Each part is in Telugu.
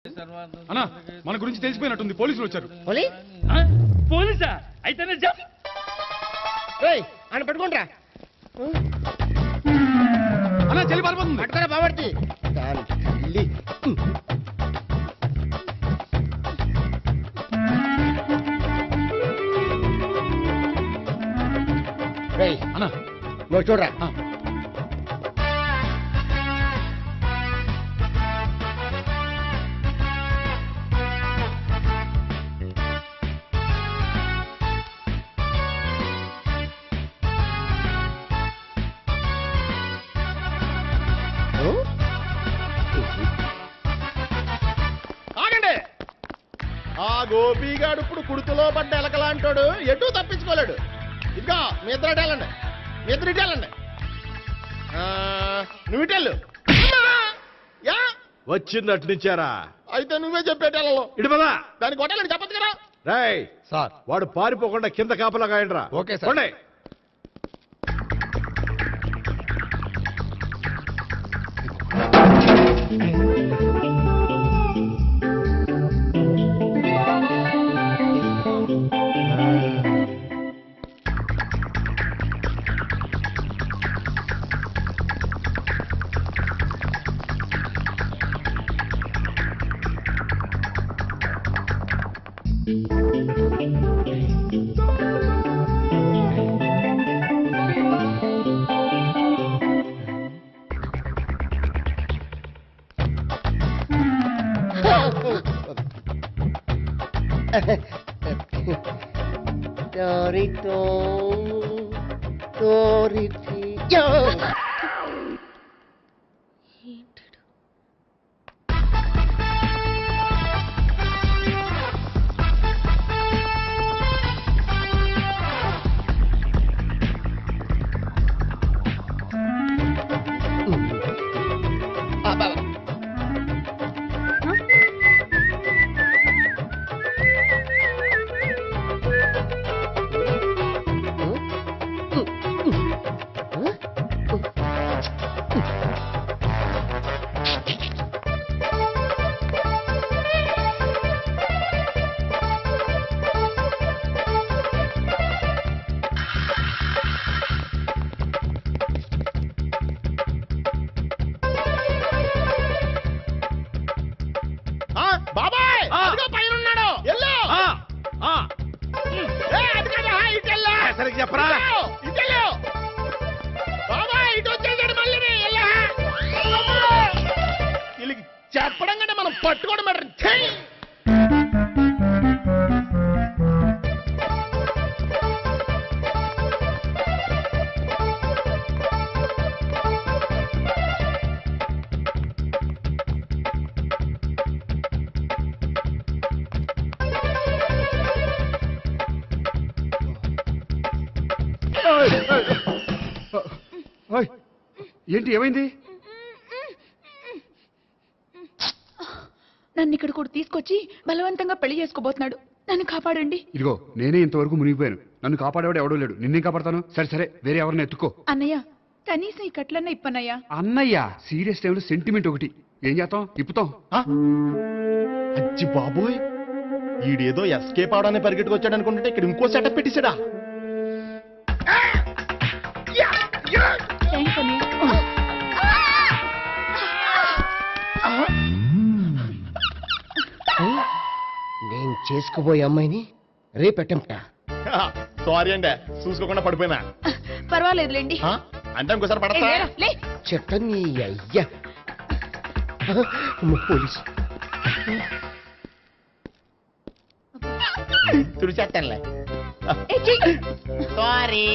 అన్నా మన గురించి తెలిసిపోయినట్టుంది, పోలీసులు వచ్చారు. పోలీసా? అయితేనే అని పట్టుకుంటా అన్నా చెల్లి పారిపోతుంది. పట్టుకోరా బాబర్తి దాని తల్లి. అన్నా నువ్వు చూడరా. ఆ గోపిగాడు ఇప్పుడు కుడుతులో పడ్డ ఎలకలాంటాడు, ఎటు తప్పించుకోలేడు. ఇంకా మీ ఇద్దరు ఇటాలండి, మీ ఇద్దరు ఇటాలండి. నువ్వు ఇటెళ్ళు. వచ్చిందటు నుంచారా? అయితే నువ్వే చెప్పేటాలో ఇటు పదా. దానికి కొట్టాలని చెప్పదు కదా. రేయ్ సార్, వాడు పారిపోకుండా కింద కాపలా కాయండిరా. Okay sir. బాబాయ్ పైన ఉన్నాడు, ఎల్లో. సరిగ్గా చెప్పరా? ఇటెళ్ళు బాబాయ్, ఇటు వచ్చేసాడు మళ్ళీ. వీళ్ళకి చెప్పడం కంటే మనం పట్టుకోవడం బెటర్. ఏంటి, ఏమైంది? నన్ను ఇక్కడ కూడా తీసుకొచ్చి బలవంతంగా పెళ్లి చేసుకోబోతున్నాడు. నన్ను కాపాడండి. ఇదిగో నేనే ఇంతవరకు మునిగిపోయాను, నన్ను కాపాడేవాడు ఎవడో లేడు. నిన్నేం కాపాడతాను? సరే సరే, వేరే ఎవరిని ఎత్తుకో. అన్నయ్య, కనీసం ఈ కట్లన్నా ఇప్పన్నయ్యా. అన్నయ్య సీరియస్ టైంలో సెంటిమెంట్ ఒకటి. ఏం చేస్తాం? ఇప్పుతాం. అచ్చి బాబోయ్, ఈడేదో ఎస్కేప్ అవడానికి పరిగెట్టుకొచ్చాడు అనుకుంటే ఇక్కడ ఇంకో సెటప్ పెట్టేశాడా? థ్యాంక్స్ అన్నయ్య. నేను చేసుకోబోయే అమ్మాయిని రేపెట్టంట. సారీ అండి, చూసుకోకుండా పడిపోయినా. పర్వాలేదులేండి. అంటే ఇంకోసారి పడతా. చెట్ట నీ అయ్యా. పోలీసు తుడిచేస్తానులే. సారీ.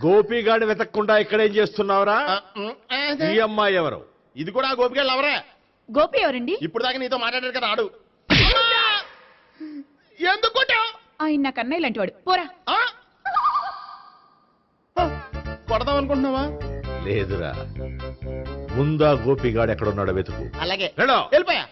గోపిగాడి వెతకకుండా ఇక్కడేం చేస్తున్నావురా? ఈ అమ్మాయి ఎవరు? ఇది కూడా ఆ గోపిగాళ్ళు ఎవరే? గోపి ఎవరండి? ఇప్పుడు దాకా నీతో మాట్లాడారు కదా, ఆడు. ఎందుకు ఆయన నాకు అన్నయ్య లాంటి వాడు. పోరా. కొడదాం అనుకుంటున్నావా? లేదురా, ముందా గోపిగాడు ఎక్కడున్నాడో వెతుకు. అలాగే రేడో. వెళ్ళిపోయా.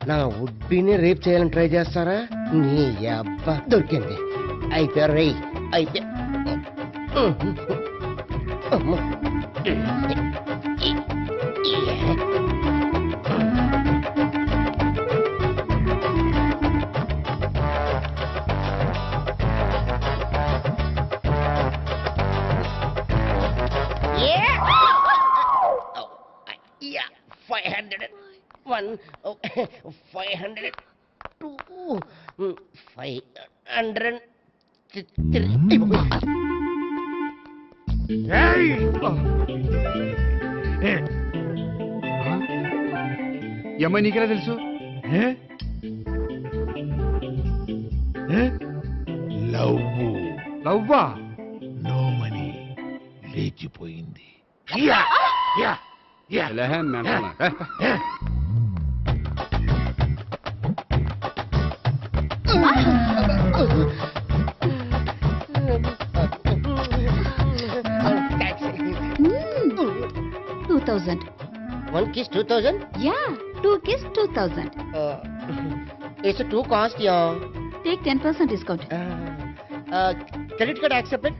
నా ఉడ్బీని రేప్ చేయాలని ట్రై చేస్తారా? నీ అబ్బా దొరికింది. అయిపోయారు రై. అయితే అమ్మో. Yeah, 500. 1, 500. 2, 500. 3. ఈ అమ్మాయి నీకెలా తెలుసు? లవ్వా? నో మనీ లేచిపోయింది. ఎలాహే మెంటనా? $2,000. 1 kiss 2,000? Yeah, 2 kiss 2,000. It's a 2 cost, yeah. Take 10% discount. Credit card accepted?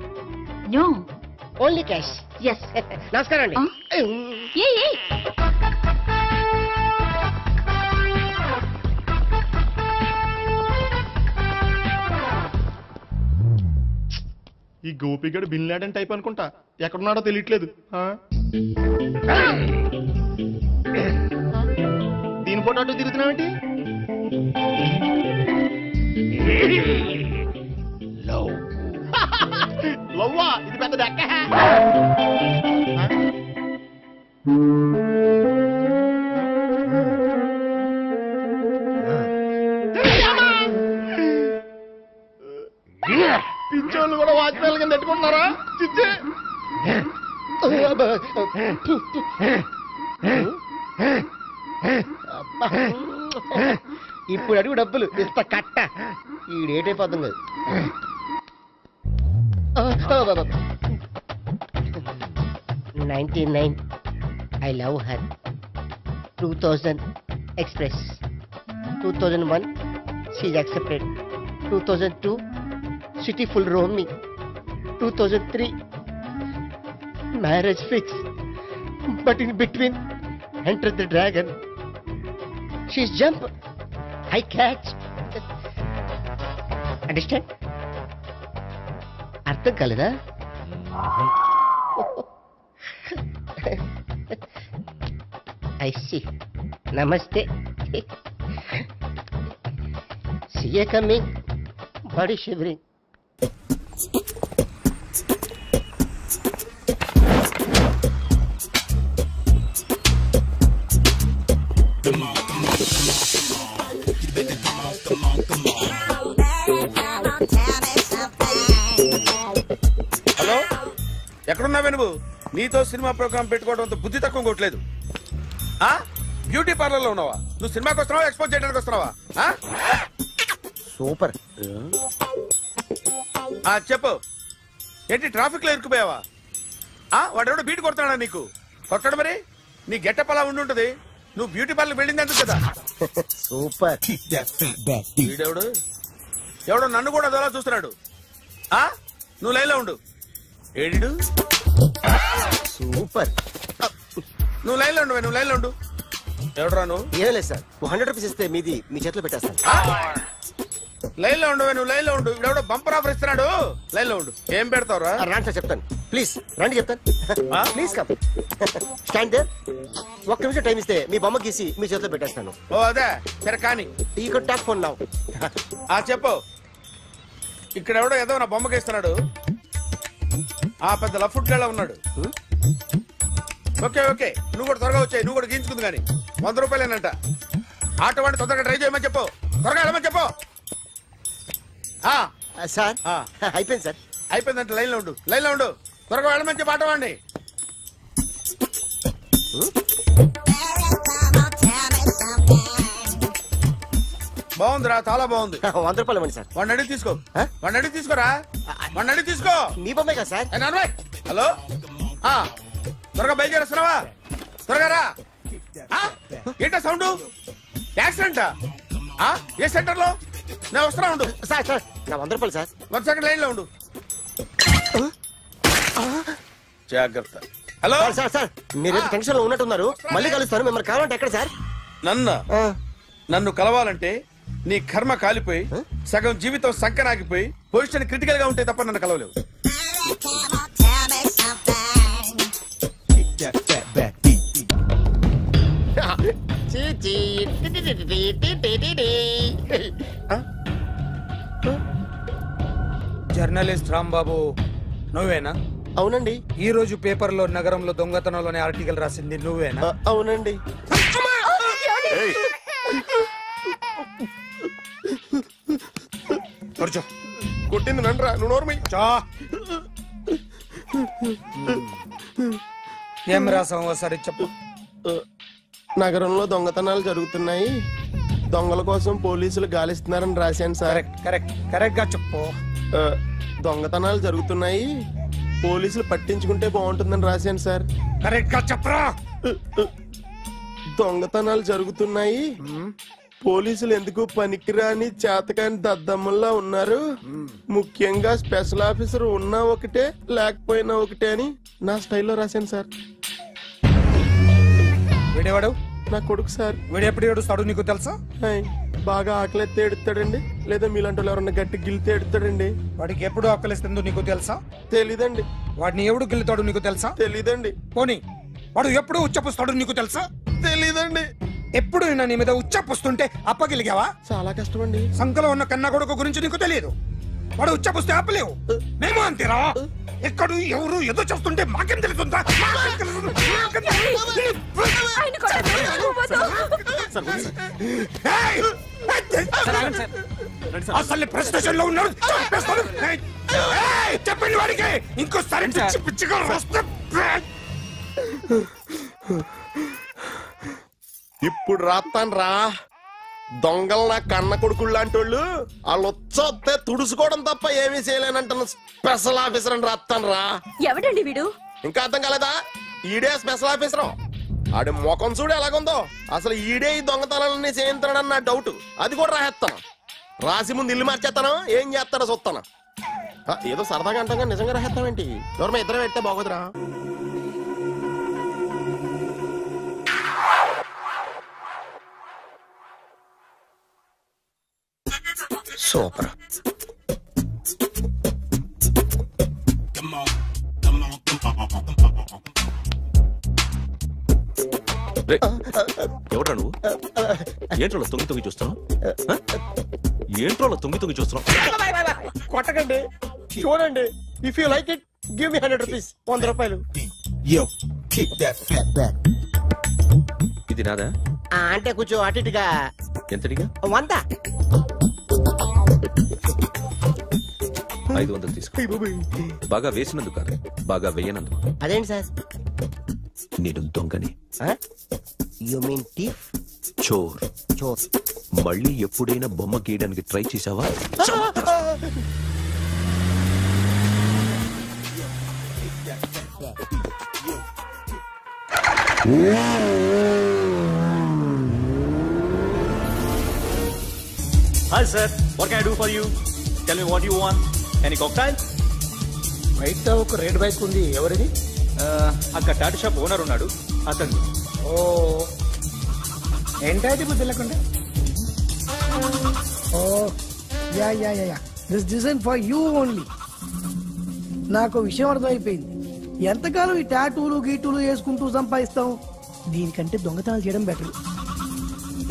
No. Only cash. Yes. నమస్కారం అండి. Hey. ఈ గోపిగడు బిన్ లాడెన్ టైప్ అనుకుంటా, ఎక్కడున్నాడో తెలియట్లేదు. దీని ఫోటో అటు తిరుగుతున్నావేంటి? లవ్వా? ఇది పెద్ద డెక్క. పిచ్చోళ్ళు కూడా వాచ్మెన్ కింద పెట్టుకుంటున్నారా? చిచ్చే ఇప్పుడు అడుగు డబ్బులు ఇంత కట్ట ఈడేటైపోతుంది కదా. 99. I love her. 2000 express. 2001 she's accepted. 2002 city full roaming. 2003 marriage fix. But in between entered the dragon. She's jump, I catch. Understand? అర్థం కాలేదా? I see. Namaste. See you coming. Body shivering. Hello, ఎక్కడున్నావే నువ్వు? నీతో సినిమా ప్రోగ్రామ్ పెట్టుకోవడంతో బుద్ధి తక్కువ కొట్టలేదు. బ్యూటీ పార్లర్ లో ఉన్నావా? నువ్వు సినిమాకి వస్తున్నావా, ఎక్స్పోజ్ చేయడానికి వస్తున్నావా? సూపర్. చెప్పు, ఏంటి ట్రాఫిక్ లో ఇరుక్కుపోయావా? వాడెవడో బీట్ కొడతాడా నీకు? కొట్టాడు మరి. నీ గెట్టప్ అలా ఉండుంటది. నువ్వు బ్యూటీ పార్లర్ వెళ్ళింది ఎందుకు కదా? సూపర్. వీడెవడు? ఎవడో నన్ను కూడా అదోలా చూస్తున్నాడు. నువ్వు లైన్లో ఉండు. ఏడు సూపర్. నువ్వు లైన్లో ఉండు. నువ్వు లైన్లో ఉండు. ఎవడరా నువ్వు? ఏం లేదు సార్, 100 రూపీస్ ఇస్తే మీది మీ చేతిలో పెట్టేస్తాను. లైన్లో ఉండు. నువ్వు లైన్లో ఉండు. ఎవడో బంపర్ ఆఫర్ ఇస్తున్నాడు. లైన్లో ఉండు. ఏం పెడతావురా? రాండి సార్, చెప్తాను. ప్లీజ్ రండి, చెప్తాను. Please come. Stand there. ఒక్క నిమిషం టైం ఇస్తే మీ బొమ్మ గీసి మీ చేతిలో పెట్టేస్తాను. ఓ అదే సరే కానీ. ఈ కుడ్ టాక్ ఫోన్ నౌ. చెప్పు. ఇక్కడ ఎవడో ఏదో నా బొమ్మకి ఇస్తున్నాడు. పెద్ద లఫుట్ గళ్ళ ఉన్నాడు. ఓకే ఓకే, నువ్వు కూడా త్వరగా వచ్చాయి. నువ్వు కూడా గీంచుకుంది కానీ 100 రూపాయలేనంట. ఆటో వాడిని తొందరగా ట్రై చేయమని చెప్పు. త్వరగా వెళ్ళమని చెప్పు. సార్ అయిపోయింది సార్. అయిపోయిందంటే లైన్లో ఉండు. లైన్లో ఉండు. త్వరగా వెళ్ళమని చెప్పు ఆటో వాడిని. బాగుందిరా, చాలా బాగుంది. 100 రూపాయలు ఇవ్వండి సార్. వాడిని అడిగి తీసుకో. వాడిని అడిగి తీసుకోరా. వాడిని అడిగి తీసుకో. మీ బొమ్మే కదా సార్. హలో, త్వరగా బయలుదేరేస్తున్నావా? త్వరగా రా. ఏంటా సౌండ్? యాక్సిడెంటా? ఏ సెంటర్ లో? నేను వస్తున్నా ఉండు. సార్ సార్ నా 100 రూపాయలు సార్. 1 సెకండ్ లైన్ లో ఉండు. జాగ్రత్త. హలో సార్ సార్ మీరేదో టెన్షన్ లో ఉన్నట్టున్నారు. మళ్ళీ కలుస్తాను. మిమ్మల్ని కావాలంటే ఎక్కడ సార్? నన్ను కలవాలంటే నీ కర్మ కాలిపోయి సగం జీవితం సంకనాగిపోయి పొజిషన్ క్రిటికల్ గా ఉంటే తప్ప నన్ను కలవలేవు. జర్నలిస్ట్ రాంబాబు నువ్వేనా? అవునండి. ఈ రోజు పేపర్ లో నగరంలో దొంగతనంలోనే ఆర్టికల్ రాసింది నువ్వేనా? అవునండి. కొట్టింది నండ్రా, నువ్వు నోర్మి. ఏం రాసావు ఒకసారి చెప్పు. నగరంలో దొంగతనాలు జరుగుతున్నాయి, దొంగల కోసం పోలీసులు గాలిస్తున్నారని రాశాను సార్. కరెక్ట్ గా చెప్పు. దొంగతనాలు జరుగుతున్నాయి, పోలీసులు పట్టించుకుంటే బాగుంటుందని రాశాను సార్. కరెక్ట్ గా చెప్పరా. దొంగతనాలు జరుగుతున్నాయి, పోలీసులు ఎందుకు పనికిరాని చేతకాని దద్దమ్మల్లా ఉన్నారు, ముఖ్యంగా స్పెషల్ ఆఫీసర్ ఉన్నా ఒకటే లేకపోయినా ఒకటే అని నా స్టైల్లో రాశాను సార్. వీడేవాడు? నా కొడుకు సార్. వీడు ఎప్పుడు ఏడుస్తాడు నీకు తెలుసా? బాగా ఆకలిస్తే ఎడుతాడండి, లేదా మీలాంటి వాళ్ళు ఎవరన్నా గట్టి గిల్లితే ఎడుతాడండి. వాడికి ఎప్పుడు ఆకలిస్తుందో నీకు తెలుసా? తెలీదండి. వాడిని ఎవడు గిల్లుతాడు నీకు తెలుసా? తెలీదండి. పోనీ వాడు ఎప్పుడు ఉచ్చపుస్తాడు నీకు తెలుసా? తెలీదండి. ఎప్పుడు నీ మీద ఉచ్చపుస్తుంటే అప్పగిలిగావా? చాలా కష్టం అండి. సంకలో ఉన్న కన్న కొడుకు గురించి నీకు తెలియదు. వాడు ఉచ్చపుస్తే ఆపలేవు. మేము అంతేరా. ఎక్కడ ఎవరు ఏదో చేస్తుంటే మాకేం తెలుస్తుందా? అసలు ప్రెస్టేషన్ లో ఉన్నాడు. చెప్పండి వాడికి ఇంకోసారి పిచ్చి పిచ్చిగా వస్తే. ఇప్పుడు రాస్తాను రా. దొంగలు నా కన్న కొడుకుళ్ళు లాంటి వాళ్ళు వాళ్ళు వచ్చొస్తే తుడుచుకోవడం తప్ప ఏమీ చేయలేనంటున్న స్పెషల్ ఆఫీసర్ అని రాస్తాను రా. ఎవడండి వీడు? ఇంకా అర్థం కాలేదా? ఈడే స్పెషల్ ఆఫీసర్. ఆడి ముఖం చూడు ఎలాగుందో. అసలు ఈడే ఈ దొంగతనాలన్నీ చేయించాడని నా డౌట్. అది కూడా రాసేస్తాను. రాసి ముందు ఇల్లు మార్చేస్తాను, ఏం చేస్తాడో చూస్తాను. ఏదో సరదాగా అంటాం, నిజంగా రాసేస్తామేంటి? ఎవరు ఇద్దరం పెడితే బాగోదురా. సూపర్. ఎవరా నువ్వు? ఏంట్రోలో తొంగి తొంగి చూస్తున్నావు? ఏంట్రోలో తొంగి తొంగి చూస్తున్నావు? కొట్టకండి, చూడండి. If you like it give me 100 rupees. 100 రూపాయలు. ఇది నాదా? అంటే కొంచెం అటు ఇటుగా. ఎంతడిగా? 100. 500 తీసుకో. బాగా వేసినందుకు కాదు, బాగా వేయనందుకు. అదేంటి సార్? నేను దొంగని. You mean thief? చోర్. చోర్. మళ్ళీ ఎప్పుడైనా బొమ్మ గీయడానికి ట్రై చేసావా? Hi sir, what can I do for you? Tell me what you want. Any cocktail? బయట ఒక రెడ్ బైక్ ఉంది, ఎవరిది? అక్కడ టాటా షాప్ ఓనర్ ఉన్నాడు, అతను. ఓ ఏంటది బుద్ధి లేకుండా? Oh yeah yeah yeah this design for you only. నాకు విషయం అర్థమైపోయింది. ఎంతకాలం ఈ టాటూలు గీటూలు వేసుకుంటూ సంపాదిస్తాం? దీనికంటే దొంగతనాలు చేయడం బెటర్.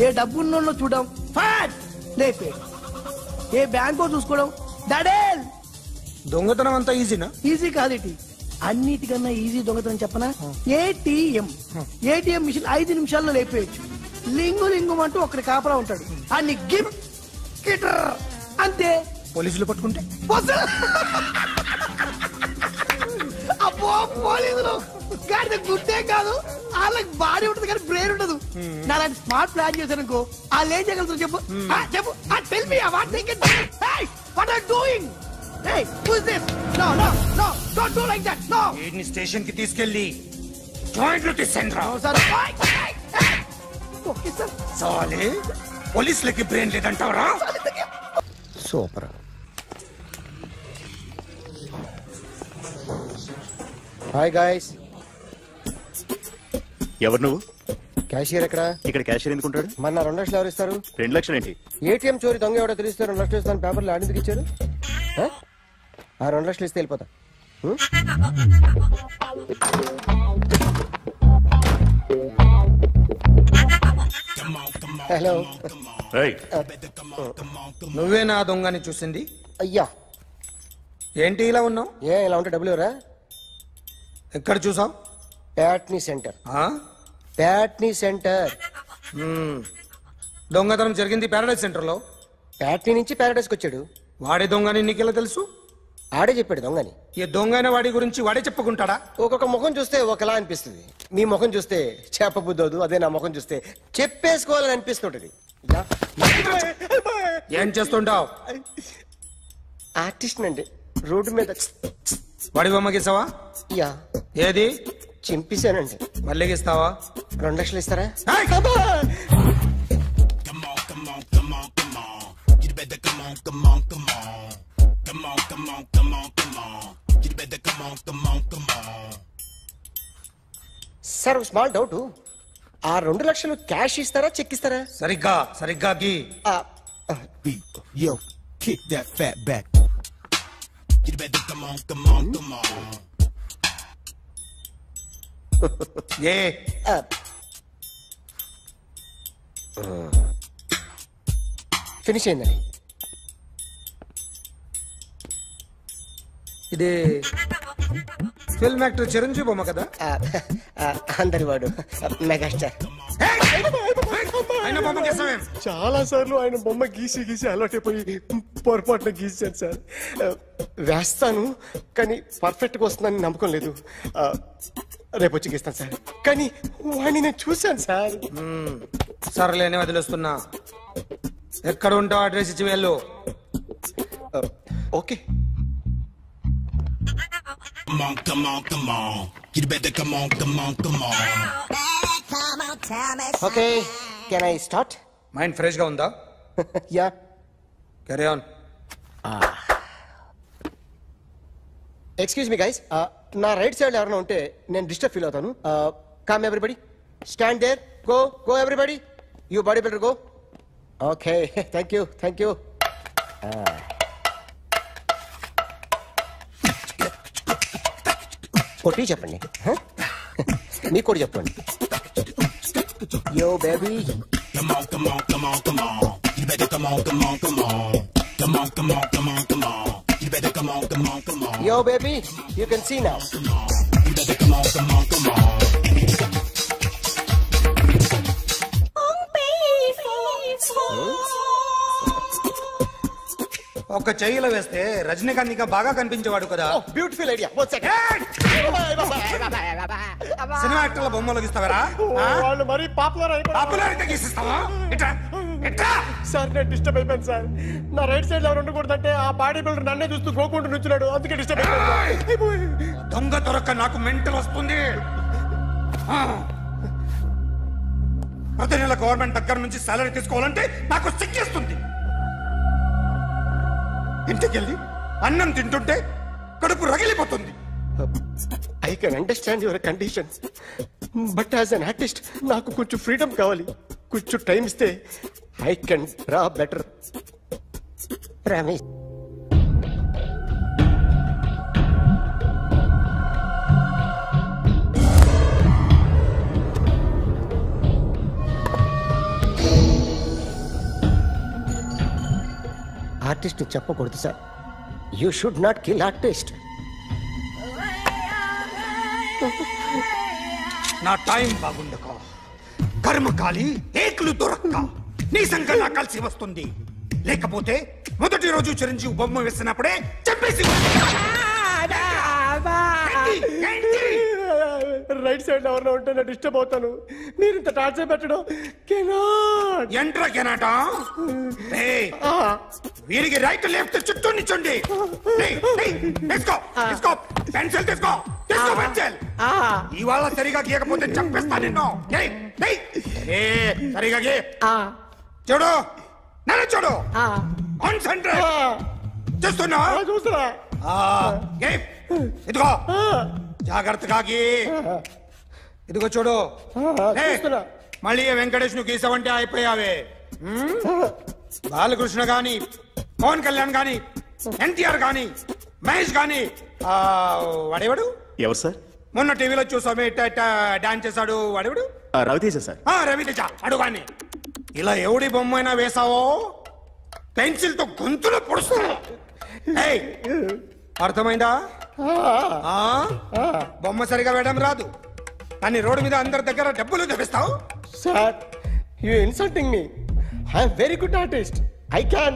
ఏ డబ్బున్నోళ్ళు చూడడం ఫాట్ లేపే, ఏ బ్యాంకో చూసుకోవడం దడేల్. దొంగతనం అంతా ఈజీనా? ఈజీ కాదేటి, అన్నిటికన్నా ఈజీ దొంగతనం చెప్పనా? ఏటీఎం మిషన్ 5 నిమిషాల్లో లేపేయచ్చు. లింగు లింగు అంటూ ఒకటి కాపలా ఉంటాడు, అన్ని గిమ్ గిటర్ అంతే. పోలీసులు పట్టుకుంటే అబ్బో పోలీసులు గాడి గుడ్డే కాదు, వాళ్ళకి బాడీ ఉంటుంది కానీ బ్రెయిన్ ఉండదు. నా అలాంటి స్మార్ట్ ప్లాన్ చేశానుకో, వాళ్ళు ఏం చేయగలుగుతారు చెప్పు? చెప్పు, tell me what they can. Hey what are doing? Hey who is this? No no no don't do like that. No, ఈ స్టేషన్ కి తీసుకెళ్ళి జాయింట్ తీసేంద్రా. Sir okay sir. సాలే పోలీసులకి బ్రెయిన్ లేదంటావరా? సూపర్. Hi guys. ఎవరు నువ్వు? క్యాషియర్ ఎక్కడ? ఇక్కడ క్యాషియర్ ఎందుకుంటాడు? మన 2 లక్షలు ఎవరు ఇస్తారు? 2 లక్షలు ఏంటి? ఏటీఎం చోరీ దొంగ ఎవడో తెలిస్తే 2 లక్షలు ఇస్తాను పేపర్లు ఆడిందుకు ఇచ్చారు. ఆ 2 లక్షలు ఇస్తే వెళ్ళిపోతా. హలో. నువ్వే నా దొంగని చూసింది? అయ్యా ఏంటి ఇలా ఉన్నావు? ఇలా ఉంటే డబ్బులు ఎవరా? ఎక్కడ చూసావు? ప్యాట్నీ సెంటర్. ప్యాట్నీ సెంటర్. దొంగతనం జరిగింది ప్యారడైజ్ సెంటర్ లో. ప్యాట్నీ నుంచి ప్యారడైజ్కి వచ్చాడు. వాడే దొంగని నీకెలా తెలుసు? ఆడే చెప్పాడు దొంగని. ఈ దొంగైన వాడి గురించి వాడే చెప్పుకుంటాడా? ఒక్కొక్క ముఖం చూస్తే ఒకలా అనిపిస్తుంది. మీ ముఖం చూస్తే చెప్పబుద్దోదు, అదే నా ముఖం చూస్తే చెప్పేసుకోవాలని అనిపిస్తుంటది. ఏం చేస్తుంటావు? ఆర్టిస్ట్ అండి. రోడ్డు మీద వాడి బొమ్మ గీసావా? యా. ఏది? చింపేశానండి. మళ్ళీ గీస్తావా? 2 లక్షలు ఇస్తారా? Sir small doubt. ఆ 2 లక్షలు క్యాష్ ఇస్తారా చెక్ ఇస్తారా? సరిగ్గా గీ. Yo, kick that fat back. You better come on. A finish అయిందండి. ఇది ఫిల్మ్ యాక్టర్ చిరంజీవి బొమ్మ కదా? అందరి వాడు మెగాస్టార్. చాలా సార్లు ఆయన బొమ్మ గీసి అలవాటైపోయి పొరపాటున గీసాను సార్. వేస్తాను కానీ పర్ఫెక్ట్ గా వస్తుందని నమ్మకం లేదు. రేపు వచ్చి గీస్తాను సార్. కానీ వాడిని నేను చూశాను సార్. సర్లేని వదిలేస్తున్నా. ఎక్కడ ఉంటావు అడ్రస్ ఇచ్చి వెళ్ళు. Okay. Come on. You better come on. Okay, can I start? Mind fresh గా ఉందా? Yeah. Carry on. Excuse me guys, నా రైట్ సైడ్ ఎవరైనా ఉంటే నేను డిస్టర్బ్ ఫీల్ అవుతాను. Come everybody, stand there, go everybody, you body builder go. Okay, thank you. కొట్టి చెప్పండి. మీకు కూడా చెప్పండి. Yo baby. Come on. You better come on. Come on. You better come on. Yo baby, you can see now. You better come on. ఒక చెయ్యిలో వేస్తే రజనీకాంత్ ఇంకా బాగా కనిపించేవాడు కదా. Beautiful idea. సినిమా యాక్టర్ల బొమ్మలు గీస్తావరా? వాళ్ళు మరి పాపులారిటీ గీసిస్తావా? సార్ నేను డిస్టర్బ్ అయిపోయాను సార్. నా రైట్ సైడ్ ఎవరు ఉండకూడదంటే ఆ బాడీ బిల్డర్ నన్నే చూస్తూ గోకుంటూ నుంచున్నాడు, అందుకే డిస్టర్బ్ అయిపోయాను. దొంగ దొరక్క నాకు మెంటల్ వస్తుంది. ప్రతి నెల గవర్నమెంట్ దగ్గర నుంచి సాలరీ తీసుకోవాలంటే నాకు సిగ్గేస్తుంది. ఇంటికెళ్ళి అన్నం తింటుంటే కడుపు రగిలిపోతుంది. I can understand your conditions, but as an artist నాకు కొంచెం ఫ్రీడమ్ కావాలి. కొంచెం టైం ఇస్తే I can draw better. Promise. Artist చెప్పకూడదు sir. You should not kill artist. నా టైం బాగుండక కర్మకాలి ఏకులు దొరక్క నీ సంఘటన కలిసి వస్తుంది. లేకపోతే మొదటి రోజు చిరంజీవి బొమ్మ వేసినప్పుడే చెప్పేసి రైట్ సైడ్ ఎవరిలో ఉంటే నేను డిస్టర్బ్ అవుతాను. మీరు ఇంత టార్చర్ పెట్టడం ఎంట్రా కెనాట. వీరికి రైట్ లెఫ్ట్ చుట్టూ నిచ్చండి. పెన్సిల్ తీసుకో పెన్సిల్. ఇవాళ సరిగా గీయకపోతే చంపేస్తా నిన్ను. సరిగా గీ. చూడు నన్ను చూడు. కాన్సంట్రేట్. చూస్తున్నా ఇదిగో జాగ్రత్తగా గీ. ఇదిగో చూడు. మళ్ళీ వెంకటేష్ ను గీసావంటే అయిపోయావే. బాలకృష్ణ గాని, పవన్ కళ్యాణ్ గాని, ఎన్టీఆర్ గాని, మహేష్ గాని, వాడేవాడు ఎవరు సార్? మొన్న టీవీలో చూసామే డాన్స్ చేశాడు వాడేవాడు? రవితేజ సార్. రవితేజ అడుగాని. ఇలా ఎవడి బొమ్మ అయినా వేసావో పెన్సిల్ తో గొంతులో పొడుస్తున్నా. అర్థమైందా? బొమ్మ సరిగా వేయడం రాదు కానీ రోడ్డు మీద అందరి దగ్గర డబ్బులు తెప్పిస్తావు. Sir you insulting me. I am very good artist. I can.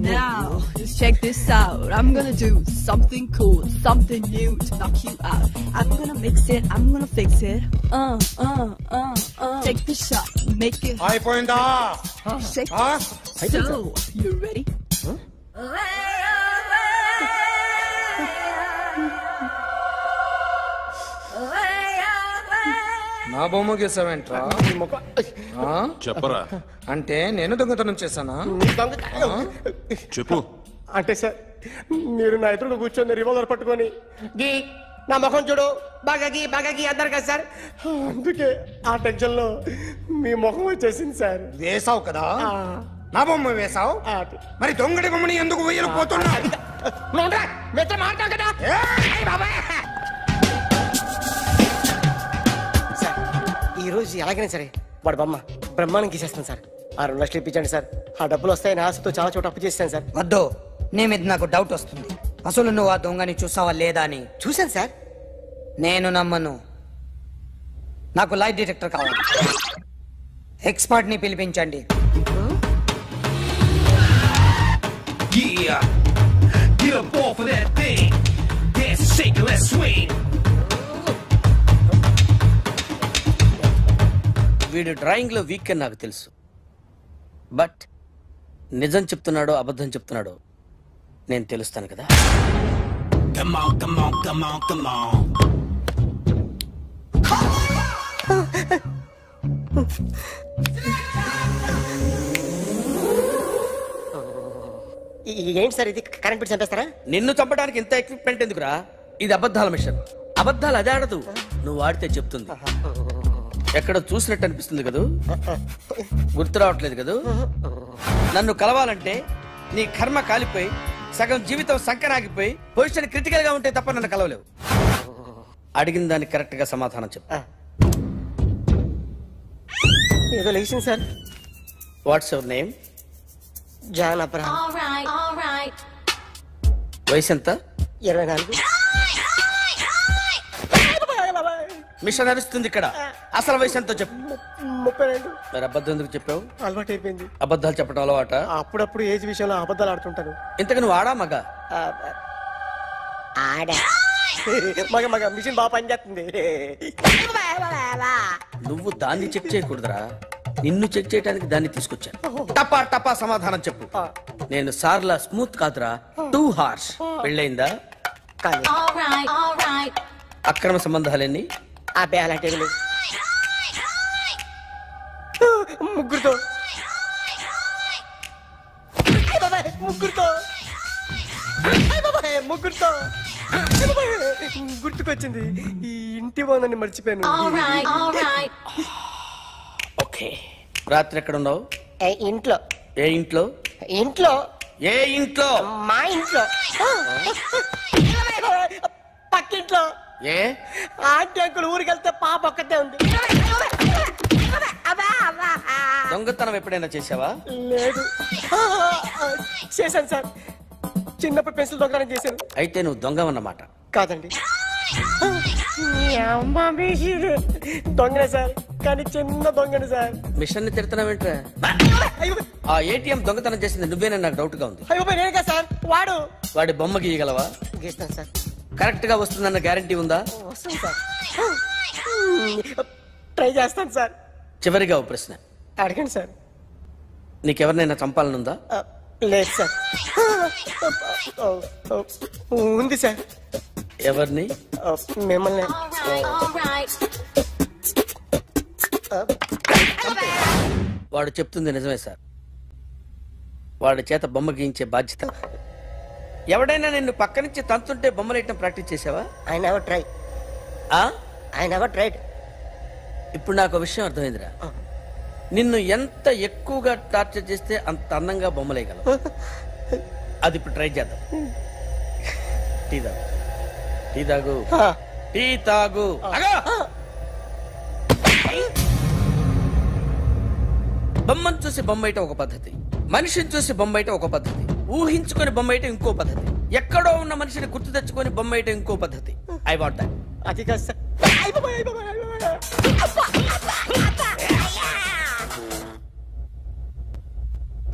Now, just check this out. I'm gonna do something cool, something new to knock you out. I'm gonna mix it, I'm gonna fix it. Take the shot, make it. అయిపోయిందా? Shake it. So, you ready? నా బొమ్మ గీసావేంట్రా? చెప్పరా. అంటే నేను దొంగతనం చేశానా? చెప్పు. అంటే సార్ మీరు నా ఎదురు కూర్చొని రివాల్వర్ పట్టుకొని గీ నా ముఖం చూడు బాగా గీ అన్నారు కదా సార్. అందుకే ఆ టెన్షన్ లో మీ ముఖం వచ్చేసింది సార్. వేసావు కదా, నా బొమ్మ వేసావు. మరి దొంగడి బొమ్మని ఎందుకు వేయలు పోతున్నా? ఈ రోజు ఎలాగైనా సరే వాడు బొమ్మ బ్రహ్మాండం గీసేస్తాను సార్. 6 లక్షలు ఇప్పించండి సార్. ఆ డబ్బులు వస్తాయని ఆశతో చాలా చోట అప్పు చేస్తాను సార్. వద్దు, నీ మీద నాకు డౌట్ వస్తుంది. అసలు నువ్వు ఆ దొంగని చూసావా లేదా అని. చూశాను సార్. నేను నమ్మను. నాకు లైట్ డిటెక్టర్ కావాలి. ఎక్స్పర్ట్ ని పిలిపించండి. Yeah, get up off of that thing. Dance and shake and let's swing. వీడు డ్రాయింగ్ లో వీక్ అని నాకు తెలుసు. బట్ నిజం చెప్తున్నాడో అబద్ధం చెప్తున్నాడో నేను తెలుస్తాను కదా. Come on, come on, come on, come on. ఏంటి సార్ ఇది? కరెంట్ బిల్ చంపేస్తారా? నిన్ను చంపడానికి ఇంత ఎక్విప్మెంట్ ఎందుకురా? ఇది అబద్ధాల మిషన్. అబద్ధాలు అదే ఆడదు, నువ్వు ఆడితే చెప్తుంది. ఎక్కడ చూసినట్టు అనిపిస్తుంది కదూ, గుర్తు రావట్లేదు కదూ. నన్ను కలవాలంటే నీ కర్మ కాలిపోయి సగం జీవితం సంకరాగిపోయి పొజిషన్ క్రిటికల్ గా ఉంటే తప్ప నన్ను కలవలేవు. అడిగిన దానికి కరెక్ట్ గా సమాధానం చెప్పు. ఏదో లేచింది sir. What's your name? John Abraham. వయసు ఎంత? 24. మిషన్ నడుస్తుంది ఇక్కడ. అసలు వయసు ఎంతో చెప్పు. 32. మరి అబద్ధం ఎందుకు చెప్పావు? అలవాటు అయిపోయింది. అబద్ధాలు చెప్పడం అలవాట? అప్పుడప్పుడు ఏజ్ విషయంలో అబద్ధాలు ఆడుతుంటాను. ఇంతకు నువ్వు ఆడా మగ? ఆడా. మగ మిషన్ బాగా పనిచేస్తుంది. నువ్వు దాన్ని చెక్ చేయకూడదురా, నిన్ను చెక్ చేయడానికి దాన్ని తీసుకొచ్చాను. టపా టపా సమాధానం చెప్పు. నేను సార్లా స్మూత్ కాదురా, టూ హార్ష్. పెళ్ళయిందా? అక్రమ సంబంధాలన్నీ? అబ్బే అలాంటి ముగ్గురుతో గుర్తుకొచ్చింది. ఈ ఇంటి బాగుందని మర్చిపోయాను. ఓకే, రాత్రి ఎక్కడ ఉన్నావు? ఇంట్లో. ఏ ఇంట్లో? ఇంట్లో. ఏ ఇంట్లో? మా ఇంట్లో. పక్కింట్లో. ఏ ఆంటీ అంకుల్ ఊరికి వెళ్తే పాప ఒక్కతే ఉంది. దొంగతనం ఎప్పుడైనా చేసావా? లేదు. చేశాను సార్. చిన్నప్పుడు పెన్సిల్ దొంగతనం చేశాను. అయితే నువ్వు దొంగవన్నమాట. కాదండి, దొంగనే సార్, కానీ చిన్న దొంగని సార్. మిషన్ ని తిడుతున్నావేంట్రా? ఆ ఏటీఎం దొంగతనం చేసింది నువ్వేనని నాకు డౌట్ గా ఉంది. నేనే సార్. వాడి బొమ్మ గీయగలవా? గీస్తాను సార్. కరెక్ట్ గా వస్తుందన్న గ్యారంటీ ఉందా? వస్తుంది సార్. ట్రై చేస్తాను సార్. చివరిగా ఓ ప్రశ్న అడగండి సార్. నీకెవరినైనా చంపాలనుందా? లేదు సార్. ఉంది సార్. ఎవరిని? మిమ్మల్ని. వాడు చెప్తుంది నిజమే సార్. వాడి చేత బొమ్మ గీయించే బాధ్యత ఎవడైనా నిన్ను పక్క నుంచి తంతుంటే బొమ్మలేయటం ప్రాక్టీస్ చేసావా? I never try. I never tried. ఇప్పుడు నాకు విషయం అర్థమైందిరా. నిన్ను ఎంత ఎక్కువగా టార్చర్ చేస్తే అంత అందంగా బొమ్మలేయగలవు. అది ఇప్పుడు ట్రై చేద్దాం. టీ తాగు, టీ తాగు, టీ తాగు. బొమ్మను చూసి బొమ్మయటం ఒక పద్ధతి, మనిషిని చూసి బొమ్మయటం ఒక పద్ధతి, ఊహించుకొని బొమ్మయటం ఇంకో పద్ధతి, ఎక్కడో ఉన్న మనిషిని గుర్తు తెచ్చుకొని బొమ్మయటం ఇంకో పద్ధతి. I want that. అది కాదు సార్.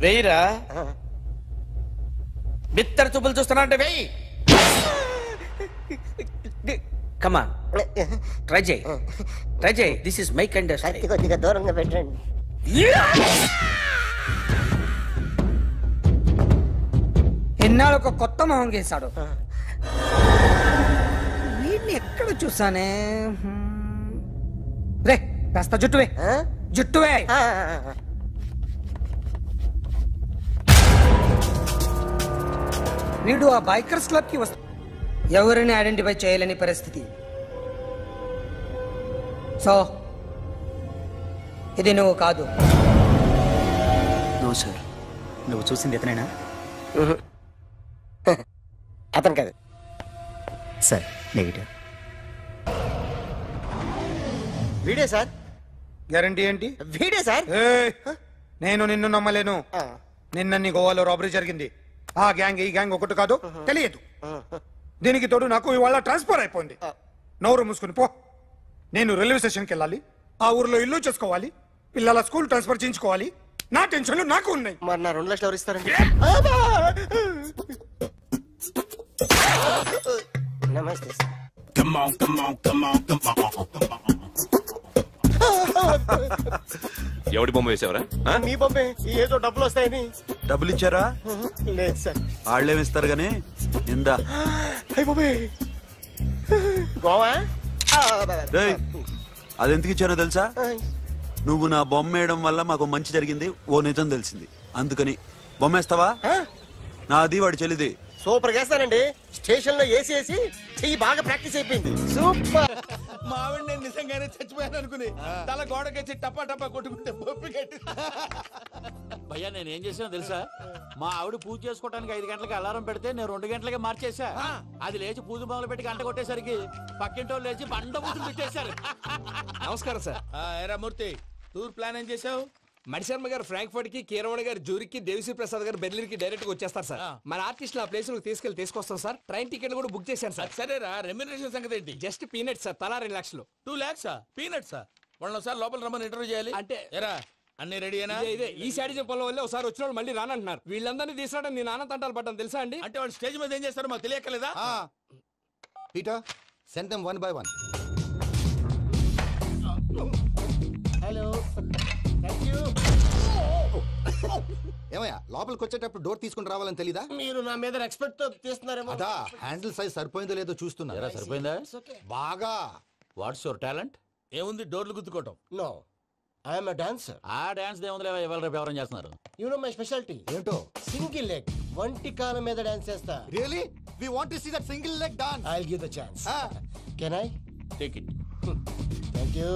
వెయ్యిరా. బిత్తర చూపులు చూస్తున్నా అంటే వెయ్యి. కమాన్, ట్రై చేయి, ట్రై చేయి. This is my kind of style. కొద్దిగా దూరంగా పెట్టండి. ఎన్నాళ్ళు ఒక కొత్త మొహం గీశాడు. వీడిని ఎక్కడ చూసానే? రే కాస్త జుట్టువే, జుట్టువే. వీడు ఆ బైకర్స్ క్లబ్ కి వస్తా, ఎవరిని ఐడెంటిఫై చేయలేని పరిస్థితి. సో ఇది నువ్వు కాదు. నో సార్, నువ్వు చూసింది ఎతనేనా? అతను కాదు సార్. నెగిటివ్. వీడే సార్. గ్యారంటీ ఏంటి? వీడే సార్. నేను నిన్ను నమ్మలేను. నిన్న గోవాలో రాబరీ జరిగింది. ఆ గ్యాంగ్ ఈ గ్యాంగ్ ఒకటి కాదు, తెలియదు. దీనికి తోడు నాకు ఇవాళ ట్రాన్స్ఫర్ అయిపోయింది. నోరు మూసుకుని పో. నేను రైల్వే స్టేషన్కి వెళ్ళాలి, ఆ ఊర్లో ఇల్లు చేసుకోవాలి, పిల్లల స్కూల్ ట్రాన్స్ఫర్ చేయించుకోవాలి. నా టెన్షన్లు నాకు ఉన్నాయి. మరి నా 2 లక్షలు ఎవరు ఇస్తారండి? నమస్తే sir. Come on, come on, come on, come on, come on. ఎవడి బొమ్మ వేసావరా? మీ బొమ్మే. ఏదో డబ్బులు వస్తాయని. డబ్బులు ఇచ్చారా? లేదు సార్. వాళ్ళేమిస్తారు గానీ ఇందా. గోవా అదెందుకు ఇచ్చానో తెలుసా? నువ్వు నా బొమ్మ వేయడం వల్ల మాకు మంచి జరిగింది, ఓ నిజం తెలిసింది. అందుకని బొమ్మేస్తావా? నాది వాడి చెల్లిది. సూపర్ చేస్తానండి. స్టేషన్ లో ఏసీ వేసి చెయ్యి బాగా ప్రాక్టీస్ అయిపోయింది. సూపర్. మా ఆవిడ నేను నిజంగానే చచ్చిపోయాను అనుకుని తల గోడకొచ్చి టపా టపా కొట్టుకుంటే భయ్యా నేనేం చేసానో తెలుసా? మా ఆవిడ పూజ చేసుకోవడానికి 5 గంటలకి అలారం పెడితే నేను 2 గంటలకే మార్చేసా. అది లేచి పూజ మొదలు పెట్టి గంట కొట్టేసరికి పక్కింటోళ్ళు లేచి బండ పూజలు పెట్టేశారు. నమస్కారం సార్. ఏరా మూర్తి, టూర్ ప్లాన్ ఏం చేసావు? మణిశర్మ గారు ఫ్రాంక్ఫర్ట్ కి, కీరవాణ గారు జూరిక్ కి, దేవిశ్రీ ప్రసాద్ గారు బెర్లిన్ కి డైరెక్ట్ గా వచ్చేస్తారు సార్. మన ఆర్టిస్ట్ ఆ ప్లేస్ తీసుకొస్తాం సార్. ట్రైన్ టికెట్ కూడా బుక్ చేశాను సార్. సరేరా, రెమ్యూనరేషన్ సంగతి ఏంటి? జస్ట్ పీనట్స్ సార్, తలా 2 లక్షలు. 2 lakhs పీనట్సా? వాళ్ళని ఒకసారి లోపల రమ్మని ఇంటర్వ్యూ చేయాలి. అంటే ఎరా అన్ని రెడీనా? ఇదే ఈ శాడిజం పొలం వల్ల ఒకసారి వచ్చిన వాళ్ళు మళ్ళీ రానంటున్నారు. వీళ్ళందరినీ తీసుకురావడం నేను నాన్న తంటాలు పడ్డాను తెలుసా అండి? అంటే వాళ్ళు స్టేజ్ మీద ఏం చేస్తారో మాకు తెలియక్కలేదా? Peter, send them one by one. Hello, thank you. ఏమయ్యా, లోపలికి వచ్చేటప్పుడు డోర్ తీసుకుని రావాలని తెలీదా? మీరు నా మీద ఎక్స్పెక్ట్ తో తీస్తున్నారేమో. అదా హ్యాండిల్ సైజ్ సరిపోయిందో లేదో చూస్తున్నా. సరిపోయిందా? బాగా. What's your talent? ఏముంది, డోర్లు గుద్దుకోవటం. No, I am a dancer. ఆ డాన్స్ దేవుందిలే, ఇవాళ రేపు ఎవరైనా చేస్తున్నారు. యు నో మై స్పెషాలిటీ ఏంటో? సింగిల్ లెగ్, వంటి కాలం మీద డాన్స్ చేస్తా. Really? We want to see that single leg dance. I will give the chance. Can I take it? Thank you.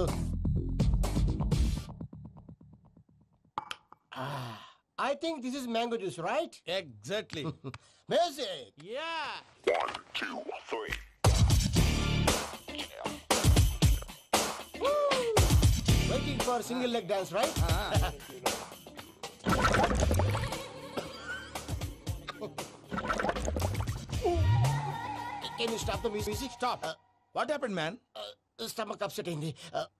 I think this is mango juice, right? Exactly. Music. Yeah. 1, 2, 3. Waiting for single leg dance, right? Can you stop the music? Stop. What happened, man? Stomach upset అయింది.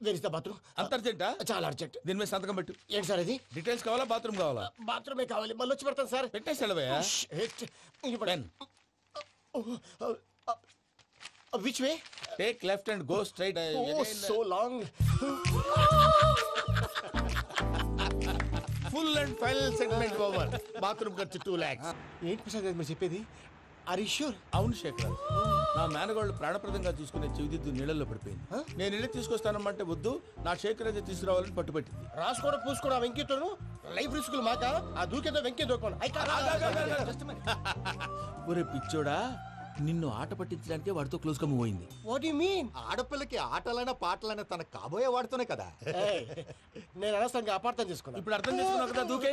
Where is the bathroom? అంత అర్జెంటా? చాలా అర్జెంట్. దీని మీద సంతకం పెట్టు. ఏంటి సార్ ఇది? డీటెయిల్స్ కావాలా, బాత్రూమ్ కావాలా? బాత్రూమే కావాలి. మళ్ళీ వచ్చి పెడతాను సార్. పెట్టేసి వెళ్ళవయ్యా. Which way? Take left and go straight. Oh, so long. Full and final segment over. Bathroom ఖర్చు 2 lakhs. ఏంటి ప్రసాద్ గారు మీరు చెప్పేది? Are you sure? అవును శేఖర్, నా మేనగోళ్ళు ప్రాణప్రదంగా చూసుకునే చెవిదిద్దు నీళ్ళల్లో పడిపోయింది. నేను ఇల్లు తీసుకొస్తానమ్మంటే వద్దు, నా శేఖర్ అయితే తీసుకురావాలని పట్టుబట్టింది. రాసుకోవడం పూసుకోవడం వెంకటను లైఫ్ రిస్కులు మాక ఆ దూకేదో వెంకే దూకోండి. ఒరే పిచ్చోడా, నిన్ను ఆట పట్టించడానికి వాడితో క్లోజ్ గా మూవ్ అయింది. What you mean? ఆడపిల్లకి ఆటలైనా పాటలైనా తన కాబోయే వాడుతూనే కదా. నేను అనవసరంగా అపార్థం చేసుకున్నా. ఇప్పుడు అర్థం చేసుకున్నావు కదా, దూకే.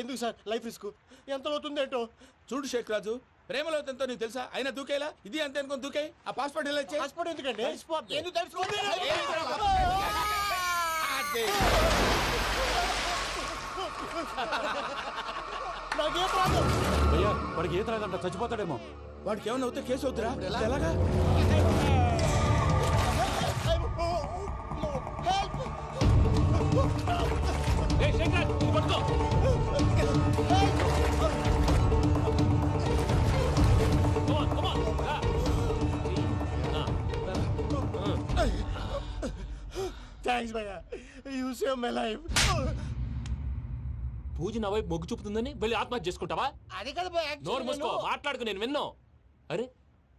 ఎందుకు సార్ లైఫ్ రిస్క్ ఎంత అవుతుంది ఏంటో? చూడు షేక్ రాజు, ప్రేమలో ఎంతో నీకు తెలుసా? అయినా దూకేలా ఇది అంతే అనుకుని దూకే. ఆ పాస్పోర్ట్ ఎలా ఇచ్చే? పాస్పోర్ట్ ఎందుకండి? ఎందుకు తెలుసుకోండి? నాకేం ప్రాబ్లం? భయ్యా, వాడికి ఈత రాదంట, చచ్చిపోతాడేమో. వాడికి ఏమన్నా అవుతే కేసు అవుతురా? ఎలాగా? థ్యాంక్స్ భయ్యా, యూ సేవ్ మై లైఫ్. పూజ నా వైపు మొగ్గు చూపుతుందని వెళ్ళి ఆత్మహత్య చేసుకుంటావా? అది కదా భయ్యా. నోరు మూసుకో, మాట్లాడుకు, నేను విన్నో. అరే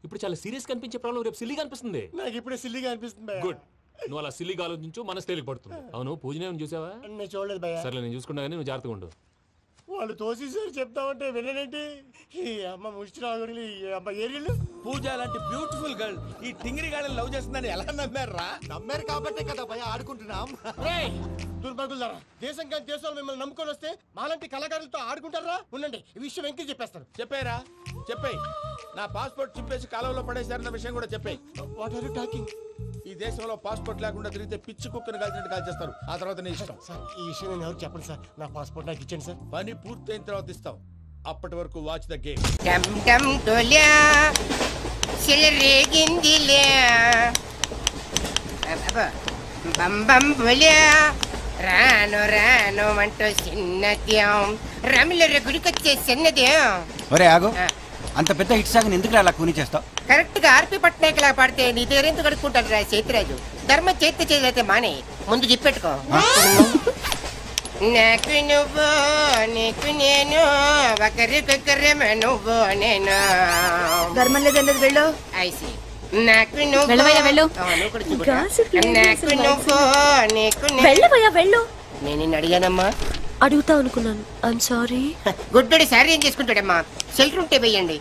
ఇప్పుడు చాలా సీరియస్ కనిపించే ప్రాబ్లం రేపు సిల్లీగా అనిపిస్తుంది. నాకు ఇప్పుడే సిల్లీగా అనిపిస్తుంది. గుడ్, నువ్వు అలా సిల్లీగా ఆలోచించు, మనసు తేలిక పడుతుంది. అవును, పూజనే చూసావా? నేను చూడలేదు భయ్యా. సరే, నేను చూసుకుంటా కానీ నువ్వు జాగ్రత్తగా ఉండు. వాళ్ళు తోసేసారు చెప్తామంటే విననేంటి? ఈ అమ్మ ముష్టి రాగుడి అమ్మ ఏరియలు. పూజ లాంటి బ్యూటిఫుల్ గర్ల్ ఈ టింగిరి గాడిని లవ్ చేస్తుందని ఎలా నమ్మారా? నమ్మారు కాబట్టే కదా భయ ఆడుకుంటున్నాం. దుర్భగులారా, దేశం కానీ దేశాలు మిమ్మల్ని నమ్ముకొని వస్తే మాలాంటి కళాకారులతో ఆడుకుంటారా? ఉండండి, ఈ విషయం వెంకీ చెప్పేస్తాను. చెప్పారా? చెప్పేయ్. నా పాస్పోర్ట్ చింపేసి కాలువలో పడేశారన్న విషయం కూడా చెప్పేయ్. What are you talking? ఈ దేశంలో పాస్పోర్ట్ లేకుండా తిరిగితే పిచ్చి కుక్కను కాల్చినట్టు కాల్చేస్తారు. ఆ తర్వాత నీ ఇష్టం. సార్, ఈ విషయం నేను ఎవరికి చెప్పండి సార్. నా పాస్పోర్ట్ నాకు ఇచ్చేయండి సార్. పని పూర్తయిన తర్వాత ఇస్తాం. అప్పటి వరకు వాచ్ ద గేమ్. డమ్ డమ్ డోలా సిలరేగిందిలే బం బం బోలా రాను రాను అంటూ చిన్నద్యం రమిల గుడికొచ్చే చిన్నద్యం. ఒరే ఆగు, అంత పెద్ద హిట్ సాగుని ఎందుకు అలా కూని చేస్తావు? కరెక్ట్ గా ఆర్పి పట్నాయక్ లా పాడితే నీ దగ్గర ఎందుకు కడుక్కుంటాడు రా చేతిరాజు? ధర్మ చేతి చేదైతే మానే, ముందు చెప్పెట్టుకో. నాకు నువ్వు నీకు నేను ఒకరికొకరేమో నువ్వు నేను. ధర్మం లేదన్నది వెళ్ళు. ఐసి నాకు నువ్వు వెళ్ళవయ్యా వెళ్ళు. నాకు నువ్వు నీకు వెళ్ళవయ్యా వెళ్ళు. నేను నిన్ను అడిగానమ్మా. అడుగుతా అనుకున్నాను. I'm sorry. గుడ్డోడి సారీ ఏం చేసుకుంటాడమ్మా? షెల్టర్ ఉంటే వెయ్యండి.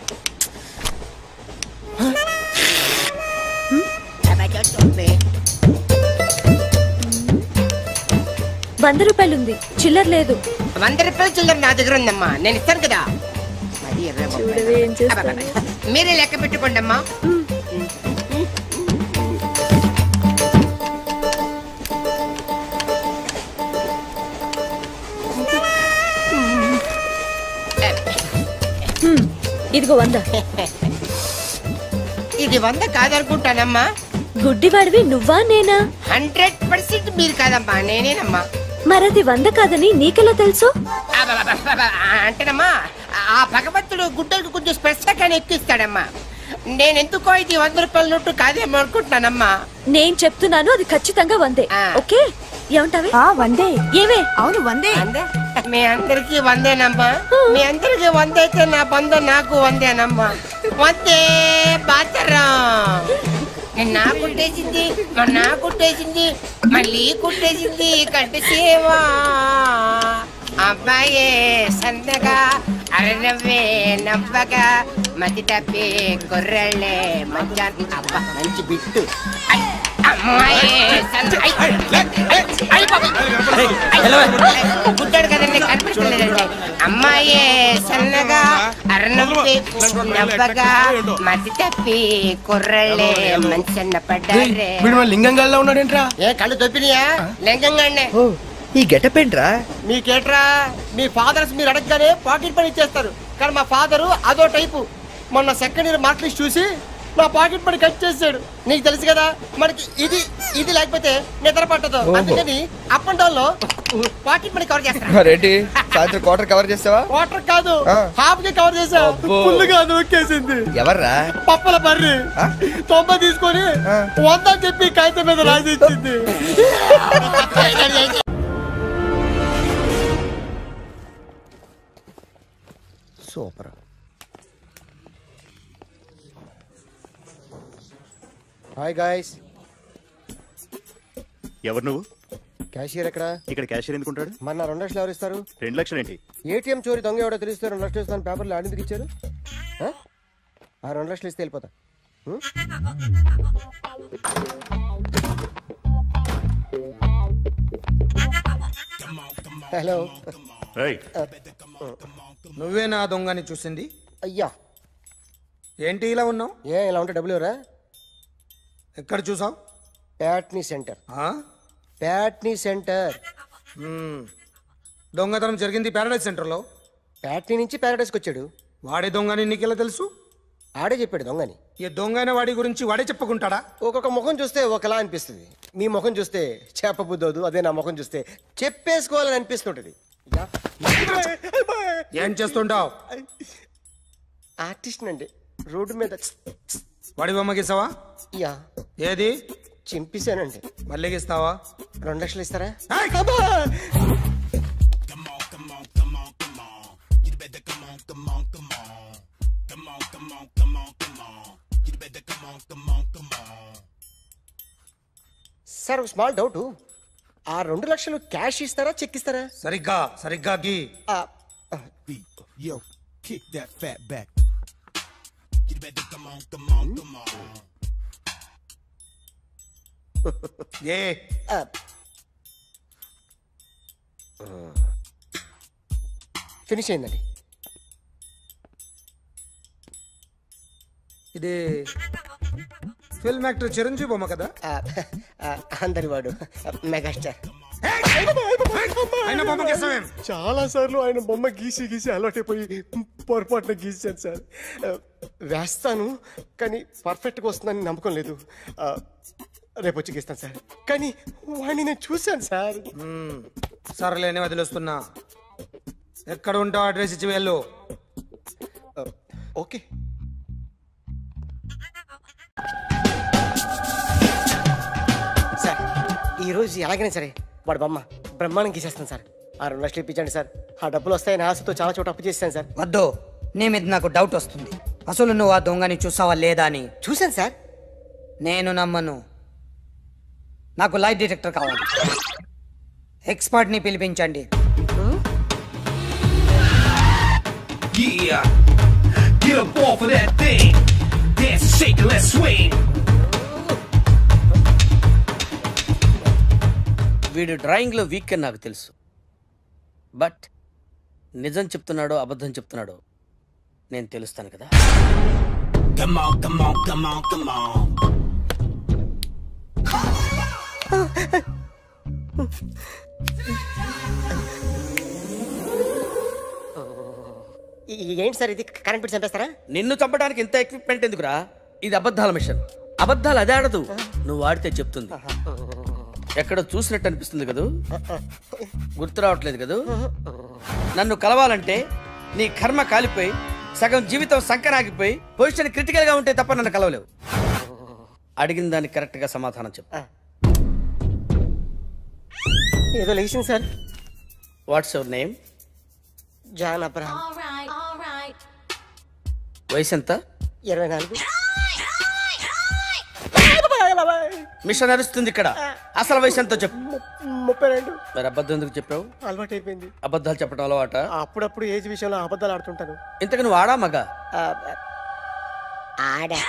₹100 ఉంది, చిల్లర లేదు. ₹100 చిల్లర నా దగ్గర ఉందమ్మా, నేను ఇస్తాను కదా. మీరే లెక్క పెట్టుకోండి అమ్మా. ఇదిగో 100. ఇది 100 కాదనుకుంటానమ్మా. గుడ్డివాడివి నువ్వా నేనా? 100% మీరు కాదమ్మా, నేనేనమ్మా. మరది 100 కాదని నీకెలా తెలుసు? అంటేనమ్మా, ఆ భగవంతుడు గుడ్డలకు కొంచెం స్పెషల్గానే ఎక్కిస్తాడమ్మా. నేనెందుకో ఇది ₹100 నోటు కాదేమో అనుకుంటున్నానమ్మా. నేను చెప్తున్నాను, అది ఖచ్చితంగా 100. ఓకే, ఏమంటావే? 100. ఏమే? అవును 100. మీ అందరికి 100నమ్మా. మీ అందరికి 100 అయితే నా బంధం నాకు 100నమ్మా. 100 బాతరం. నా కుట్టేసింది, నా కుట్టేసింది, మళ్ళీ కుట్టేసింది కంటి సేవా. అబ్బాయే సందగా అరనవ్వే నవ్వగా మతి తప్పి కుర్రళ్ళే మంచి అబ్బా మంచి బిట్టు. గుడ్డాడు కదండి, కనిపించలేదండి. అమ్మాయే సన్నగా అరనవ్వే నవ్వగా మతి తప్పి కుర్రళ్ళే మంచి అన్న పడ్డారే. లింగంగా ఉన్నాడేంట్రా? ఏ కళ్ళు దొప్పినాయా? లింగంగానే. ఈ గెటప్ ఏంట్రా? మీకేట్రా, మీ ఫాదర్స్ మీరు అడగగానే పాకెట్ పని ఇచ్చేస్తారు, కానీ మా ఫాదరు అదో టైపు. మొన్న సెకండ్ ఇయర్ మార్క్ లిస్ట్ చూసి నా పాకెట్ పని కట్ చేసాడు. నీకు తెలుసు కదా, మనకి ఇది ఇది లేకపోతే నిద్ర పట్టదు. అందుకని అప్ అండ్ డౌన్ లో పాకెట్ మనీ కవర్ చేస్తా. రెడ్డి సాయంత్రం క్వార్టర్ కవర్ చేస్తావా? క్వార్టర్ కాదు, హాఫ్ కి కవర్ చేసా. ఫుల్ గా నొక్కేసింది. ఎవర్రా? పప్పల బర్రి 90 తీసుకొని 100 చెప్పి కాగితం మీద రాసి ఇచ్చింది. సూపర్. Hi guys. ఎవరు నువ్వు? క్యాషియర్ ఎక్కడ? ఇక్కడ క్యాషియర్ ఎందుకుంటాడు? మన 2 లక్షలు ఎవరు ఇస్తారు? 2 లక్షలు ఏంటి? ఏటీఎం చోరీ దొంగ ఎవడో తెలిస్తే 2 లక్షలు ఇస్తాను పేపర్లు ఆడిందుకు ఇచ్చారు. ఆ 2 లక్షలు ఇస్తే వెళ్ళిపోతా. హలో, నువ్వే నా దొంగని చూసింది? అయ్యా ఏంటి ఇలా ఉన్నావు? ఇలా ఉంటే డబ్బులు ఎవరా? ఎక్కడ చూసావు? ప్యాట్నీ సెంటర్. ప్యాట్నీ సెంటర్. దొంగతనం జరిగింది ప్యారడైజ్ సెంటర్లో. ప్యాట్నీ నుంచి ప్యారడైజ్కి వచ్చాడు. వాడే దొంగని నీకెలా తెలుసు? ఆడే చెప్పాడు దొంగని. ఈ దొంగైన వాడి గురించి వాడే చెప్పుకుంటాడా? ఒక్కొక్క ముఖం చూస్తే ఒకలా అనిపిస్తుంది. మీ ముఖం చూస్తే చెప్పబుద్దోదు, అదే నా ముఖం చూస్తే చెప్పేసుకోవాలని అనిపిస్తుంటది. ఏం చేస్తుంటావు? ఆర్టిస్ట్ అండి. రోడ్డు మీద వాడి బొమ్మ గీసావా? యా. ఏది? చింపేశానండి. మళ్ళీ గీస్తావా? 2 లక్షలు ఇస్తారా? సార్ స్మాల్ డౌట్, ఆ 2 లక్షలు క్యాష్ ఇస్తారా చెక్ ఇస్తారా? సరిగ్గా గీ. Yo, kick that fat back. You better come on. Finish అయిందండి. ఇది ఫిల్మ్ యాక్టర్ చిరంజీవి బొమ్మ కదా? అందరి వాడు మెగాస్టార్. చాలా సార్లు ఆయన బొమ్మ గీసి అలవాటైపోయి పొరపాటున గీసాను సార్. వేస్తాను కానీ పర్ఫెక్ట్గా వస్తుందని నమ్మకం లేదు. రేపు వచ్చి గీస్తాను సార్. కానీ వాడిని నేను చూశాను సార్. సర్లేని వదిలేస్తున్నా. ఎక్కడ ఉంటావు అడ్రస్ ఇచ్చి వెళ్ళు. ఓకే. సార్ ఈరోజు ఎలాగైనా సరే వాడు బొమ్మ బ్రహ్మాండం గీసేస్తాను సార్. ఆ 2 లక్షలు ఇప్పించండి సార్. ఆ డబ్బులు వస్తాయని ఆశతో చాలా చోట అప్పు చేశాను సార్. వద్దు, నీ మీద నాకు డౌట్ వస్తుంది. అసలు నువ్వు ఆ దొంగని చూసావా లేదా అని. చూశాను సార్. నేను నమ్మను. నాకు లైట్ డిటెక్టర్ కావాలి. ఎక్స్పర్ట్ ని పిలిపించండి. Yeah, get up off of that thing. Dance and shake and let's swing. వీడు డ్రాయింగ్ లో వీక్ అని నాకు తెలుసు. బట్ నిజం చెప్తున్నాడో అబద్ధం చెప్తున్నాడో నేను తెలుస్తాను కదా. Come on, come on, come on, come on. ఏంటి సార్ ఇది? కరెంట్ బిల్ చంపేస్తారా? నిన్ను చంపడానికి ఇంత ఎక్విప్మెంట్ ఎందుకురా? ఇది అబద్ధాల మిషన్. అబద్ధాలు అదే ఆడదు, నువ్వు ఆడితే చెప్తుంది. ఎక్కడ చూసినట్టు అనిపిస్తుంది కదూ? గుర్తు రావట్లేదు కదూ? నన్ను కలవాలంటే నీ కర్మ కాలిపోయి సగం జీవితం సంకరాగిపోయి పొజిషన్ క్రిటికల్ గా ఉంటే తప్ప నన్ను కలవలేవు. అడిగిన దానికి కరెక్ట్ గా సమాధానం చెప్పు. ఏదో లేచింది sir. What's your name? John Abraham. వయసు ఎంత? 24. మిషన్ నడుస్తుంది ఇక్కడ. అసలు వయసు ఎంతో చెప్పు. 32. మరి అబద్ధం ఎందుకు చెప్పావు? అలవాటు అయిపోయింది. అబద్ధాలు చెప్పడం అలవాట? అప్పుడప్పుడు ఏజ్ విషయంలో అబద్ధాలు ఆడుతుంటాను. ఇంతకు నువ్వు ఆడా మగ? ఆడా.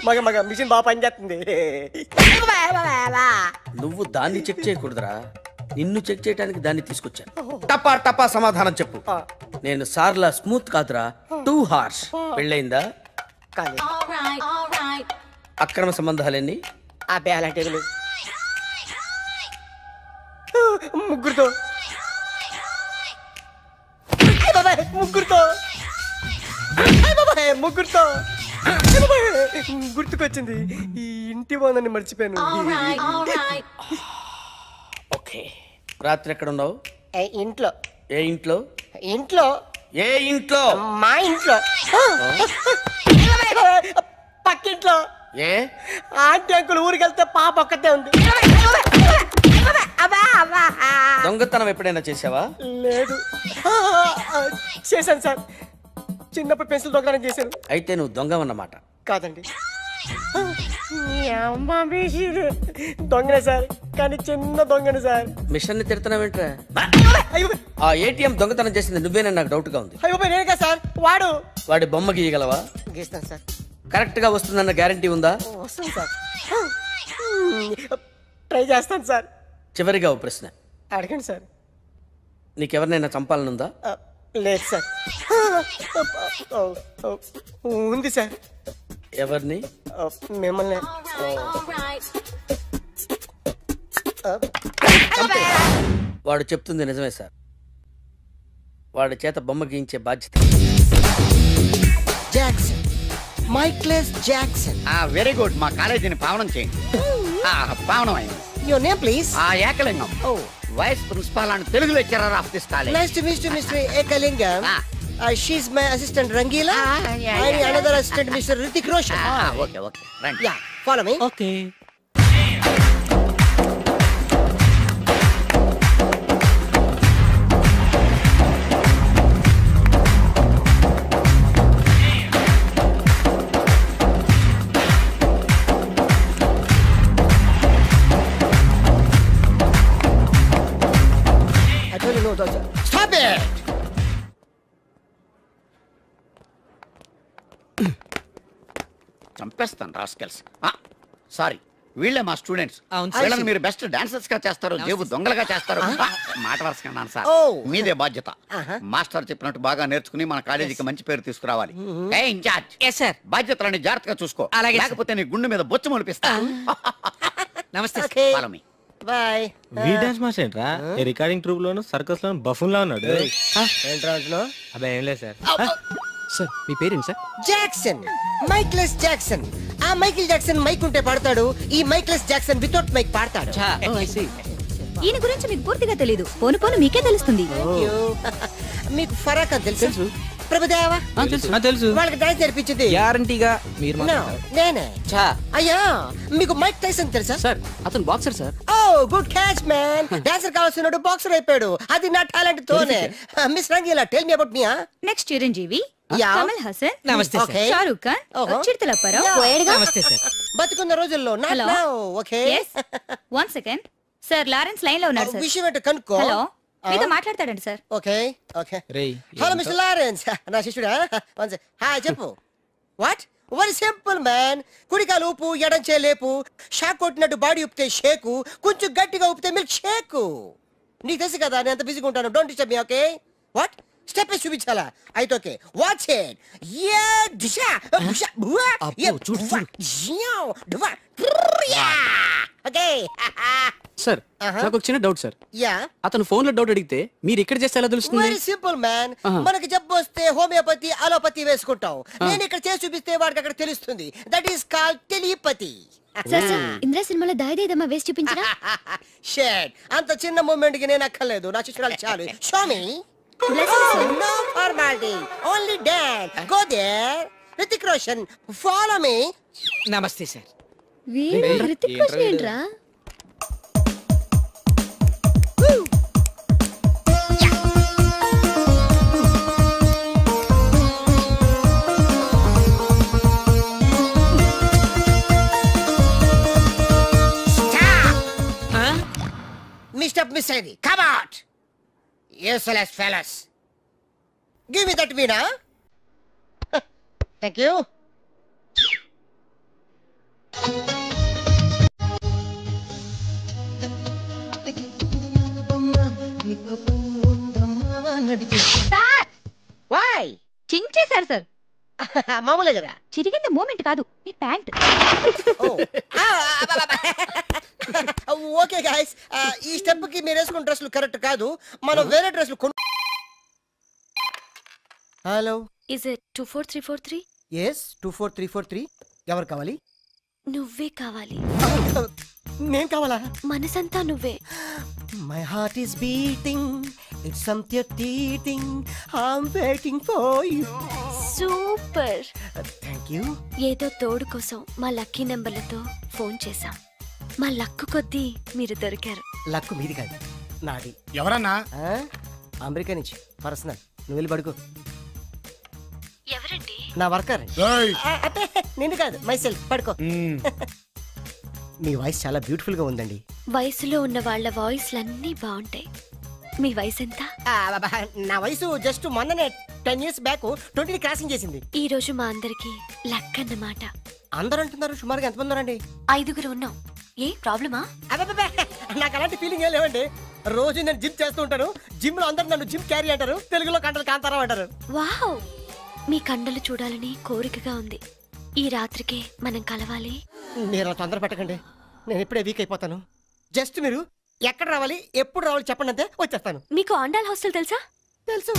మగ మిషన్ బాగా పనిచేస్తుంది. నువ్వు దాన్ని చెక్ చేయకూడదురా, నిన్ను చెక్ చేయడానికి దాన్ని తీసుకొచ్చాను. టపా టపా సమాధానం చెప్పు. నేను సార్లా స్మూత్ కాదురా, టూ హార్ష్. పెళ్ళయిందా? అక్రమ సంబంధాలన్నీ? అబ్బే అలాంటి ముగ్గురుతో గుర్తుకొచ్చింది. ఈ ఇంటి బాగుందని మర్చిపోయాను. ఓకే, రాత్రి ఎక్కడ ఉన్నావు? ఇంట్లో. ఏ ఇంట్లో? ఇంట్లో. ఏ ఇంట్లో? మా ఇంట్లో. పక్కింట్లో. ఏ ఆంటీ అంకుల్ ఊరికి వెళ్తే పాప ఒక్కతే ఉంది. దొంగతనం ఎప్పుడైనా చేసావా? లేదు. చేశాను సార్. చిన్నప్పుడు పెన్సిల్ దొంగతనం చేశాను. అయితే నువ్వు దొంగవన్నమాట. కాదండి, దొంగనే సార్. కానీ చిన్న దొంగను సార్. మిషన్ ని తిడుతున్నావేంట్రా? ఆ ఏటీఎం దొంగతనం చేసింది నువ్వేనని నాకు డౌట్ గా ఉంది. అయ్యో నేనే కదా సార్. వాడి బొమ్మ గీయగలవా? గీస్తాను సార్. కరెక్ట్ గా వస్తుందన్న గ్యారంటీ ఉందా? వస్తాను సార్. ట్రై చేస్తాను సార్. చివరిగా ఓ ప్రశ్న అడగండి సార్. నీకెవరినైనా చంపాలనుందా? లేదు సార్. ఉంది సార్. ఎవరిని? మిమ్మల్ని. వాడు చెప్తుంది నిజమే సార్. వాడి చేత బొమ్మ గీయించే బాధ్యత. Jackson, Michael Jackson. Very good. మా కాలేజీని పావనం చేయండి. పావనం అయింది. Your name please? Ekalingam. Vice principal and Telugu lecturer of this college. Nice to meet you mister Ekalingam. She's my assistant Rangila. And another assistant Mr. Hrithik Roshan. Okay. Right. Yeah, follow me. Okay. I told you no, doctor. Stop it! చంపేస్తాను రాస్కెల్స్. సారీ, వీళ్ళే మా స్టూడెంట్స్. వీళ్ళని మీరు బెస్ట్ డాన్సర్స్ గా చేస్తారు, జేబు దొంగలుగా చేస్తారు. మాట వరుసకున్నాను సార్. మీదే బాధ్యత. మాస్టర్ చెప్పినట్టు బాగా నేర్చుకుని మన కాలేజీకి మంచి పేరు తీసుకురావాలి. ఇన్ఛార్జ్ బాధ్యతలని జాగ్రత్తగా చూసుకో, లేకపోతే నీ గుండె మీద బొచ్చు మొలిపిస్తా. నమస్తే. బాయ్. వీ డాన్స్ మాస్టర్ ఏంట్రా? ఈ రికార్డింగ్ ట్రూప్ లోను సర్కస్ లోను బఫూన్ లా ఉన్నాడు. ఏంట్రా అంటున్నావు? అబ్బాయి ఏం లేదు సార్. సార్ మీ పేరేంటి సార్? Jackson, Michael Jackson. ఆ మైకిల్ జాక్సన్ మైక్ ఉంటే పాడతాడు, ఈ మైక్లెస్ జాక్సన్ వితౌట్ మైక్ పాడతాడు. ఈయన గురించి మీకు పూర్తిగా తెలీదు. పోను పోను మీకే తెలుస్తుంది. మీకు ఫరాక్ అని తెలుసు? ప్రభుదేవా తెలుసు. వాళ్ళకి డాన్స్ నేర్పించింది గ్యారంటీగా మీరు నేనే. అయ్యా మీకు మైక్ టైసన్ తెలుసా? సార్ అతను boxer sir. Oh good catch man. Dancer కావాల్సినాడు బాక్సర్ అయిపోయాడు. అది నా టాలెంట్ తోనే. Miss Rangeela tell me about me. Next Chiranjeevi, Yeah. Kamal Haasan, నమస్తే సార్. షారూక్ ఖాన్, చిరుతల అప్పారావు. నమస్తే సార్. బతుకున్న రోజుల్లో hello. Okay. One second sir, Lawrence line లో ఉన్నాడు సార్. విషయం ఏంటో కనుక్కో. హలో, మీతో మాట్లాడతాడండి sir. Okay. Hello mister Lawrence, నా శిష్యుడా? హాయ్ చెప్పు. వాట్? Very simple man. కుడికాలు ఊపు, ఎడం చేలేపు. షాక్ కొట్టినట్టు బాడీ ఊపితే షేకు, కొంచెం గట్టిగా ఊపితే మిల్క్ షేకు. నీకు తెలుసు కదా నేను ఎంత బిజీగా ఉంటాను. Don't disturb me. Okay? What? Step చూపించాలా? అయితే ఓకే, వాచ్ ఇట్. యా దిశా బుషా బువా యా ఓకే. సార్ నాకు ఒక చిన్న డౌట్ సార్. యా అతను ఫోన్ లో డౌట్ అడిగితే మీరు ఇక్కడ చేస్తే ఎలా తెలుస్తుంది? Very simple man. మనకి జబ్బు వస్తే హోమియోపతి, అలోపతి వేసుకుంటాం. నేను ఇక్కడ చేసి చూపిస్తే వాడికి అక్కడ తెలుస్తుంది. That is called telepathy. Indra సినిమాలో దాయిదేదమ్మా వేసి చూపించరా? షేట్ అంత చిన్న మూమెంట్ కి నేను అక్కర్లేదు, నా శిష్యురాలు చాలు. Show me. No formality, only dance. Go there. Hrithik Roshan, follow me. నమస్తే సార్. రితిక్ రోషన్ ఏంట్రా? Mr. Missery, come out. Useless fellas. Give me that veena. Thank you. Why? చించేశారు సార్. మామూలే కదా. చిరిగింది మూమెంట్ కాదు, మీ ప్యాంట్. ఓకే గైస్, ఈ స్టెప్ కి మీరు వేసుకున్న డ్రెస్లు కరెక్ట్ కాదు. మనం వేరే డ్రెస్లు హలో, ఇస్ ఇట్ 24343? yes 24343. ఎవరు కావాలి? నువ్వే కావాలి. నేను కావాలా? మనసంతా నువ్వే. My heart is beating, it's something teething, I'm waiting for you. Super. Thank you. ఏదో తోడు కోసం మా లక్కీ నెంబర్లతో ఫోన్ చేశాం. మా లక్కు కొద్దీ మీరు దొరికారు. లక్కు మీది కాదు, నాది. ఎవరన్నా? అమెరికా నుంచి పర్సనల్. నువ్వు వెళ్ళి పడుకో. ఎవరండి? నా వర్కర్. నిన్ను కాదు, మైసెల్ఫ్. పడుకో. మీ వాయిస్ చాలా బ్యూటిఫుల్ గా ఉందండి. వయసులో ఉన్న వాళ్ళ వాయిస్లన్నీ బాగుంటాయి. మీ వయసు ఎంత? నా వయసు జస్ట్ మొన్ననే 10 years బ్యాక్ 20 క్రాసింగ్ చేసింది. ఈ రోజు మా అందరికి లక్ అన్నమాట. అందరూ అంటున్నారు, సుమారుగా ఎంతమంది ఉన్నారండి? 5 ఉన్నాం. ఏ ప్రాబ్లమా? నాకు అలాంటి ఫీలింగ్ ఏం లేవండి. రోజు నేను జిమ్ చేస్తూ ఉంటాను. జిమ్ లో అందరూ నన్ను జిమ్ క్యారీ అంటారు, తెలుగులో కంటలు కాంతారావు అంటారు. వావ్, మీ కండలు చూడాలని కోరికగా ఉంది. ఈ రాత్రికి మనం కలవాలి. మీరు తొందర పెట్టకండి, నేను ఇప్పుడే వీక్ అయిపోతాను. జస్ట్ మీరు ఎక్కడ రావాలి, ఎప్పుడు రావాలి చెప్పండి, అంతే వచ్చేస్తాను. మీకు ఆండాల్ హాస్టల్ తెలుసా? తెలుసు.